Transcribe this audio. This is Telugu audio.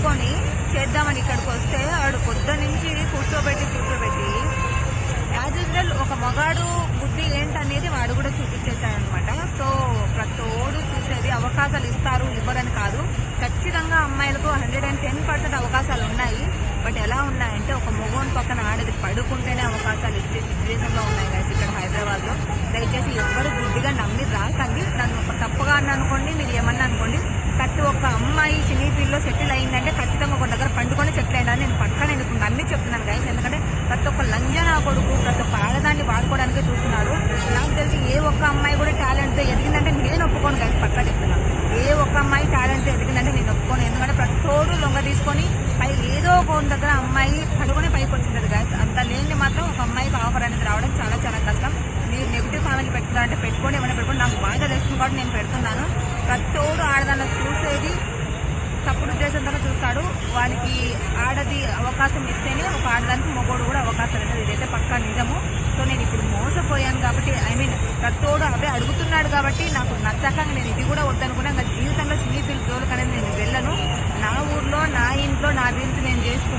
అనుకొని చేద్దామని ఇక్కడికి వస్తే వాడు పొద్దు నుంచి కూర్చోబెట్టి యాజ్ యూజువల్ ఒక మగాడు బుద్ధి ఏంటనేది వాడు కూడా చూపించేశాడనమాట. సో ప్రతోడు చూసేది అవకాశాలు ఇస్తారు ఇవ్వరని కాదు, ఖచ్చితంగా అమ్మాయిలకు 110% అవకాశాలు ఉన్నాయి. బట్ ఎలా ఉన్నాయంటే ఒక మగోని పక్కన ఆడది పడుకుంటేనే అవకాశాలు ఇచ్చే సిచ్యువేషన్లో ఉన్నాయి కదా ఇక్కడ హైదరాబాద్లో. దయచేసి ఎవరు గుడ్డిగా నమ్మి రాకండి. నన్ను ఒక తప్పుగా అనుకోండి, మీరు ఏమన్నా అనుకోండి. ప్రతి ఒక్క అమ్మాయి సినీ ఫీల్డ్లో సెటిల్ అయిందంటే ఖచ్చితంగా ఒక దగ్గర పండుకొని సెటిల్ అయ్యాలని నేను పక్కన ఎందుకు అన్నీ చెప్తున్నాను గైస్. ఎందుకంటే ప్రతి ఒక్క లంజనా కొడుకు ప్రతి ఒక్క ఆడదాన్ని వాడుకోవడానికే చూస్తున్నారు. నాకు తెలిసి ఏ ఒక్క అమ్మాయి కూడా టాలెంట్తో ఎదిగిందంటే నేను ఒప్పుకోను గైస్, పక్కా చెప్తున్నాను. ఏ ఒక్క అమ్మాయి టాలెంట్తో ఎదిగిందంటే నేను ఒప్పుకోను. ఎందుకంటే ప్రతి తోడు లొంగ తీసుకొని పై ఏదో ఒక దగ్గర అమ్మాయి పడుకొని పైకి వచ్చింది గైస్. అంత లేని మాత్రం ఒక అమ్మాయికి ఆఫర్ అనేది రావడం చాలా చాలా కష్టం. మీరు నెగిటివ్ కామెంట్ పెట్టుకున్నారంటే పెట్టుకోండి, ఏమైనా పెట్టుకోండి. నాకు బాగా తెలుస్తుంది కాబట్టి నేను పెడుతున్నాను. ప్రతోడు ఆడదాన్ని చూసేది తప్పుడు ఉద్దేశంతో చూస్తాడు. వానికి ఆడది అవకాశం ఇస్తేనే ఒక ఆడదానికి మగోడు కూడా అవకాశం అనేది, ఇదైతే పక్కా నిజము. సో నేను ఇప్పుడు మోసపోయాను కాబట్టి ప్రతోడు అవే అడుగుతున్నాడు కాబట్టి నాకు నచ్చక నేను ఇది కూడా వద్దనుకున్నా. ఇంకా జీవితంలో సినీ ఫీల్డ్ జోలికి అనేది నేను వెళ్ళను. నా ఊర్లో నా ఇంట్లో నా రీల్స్ నేను చేసుకుంటాను.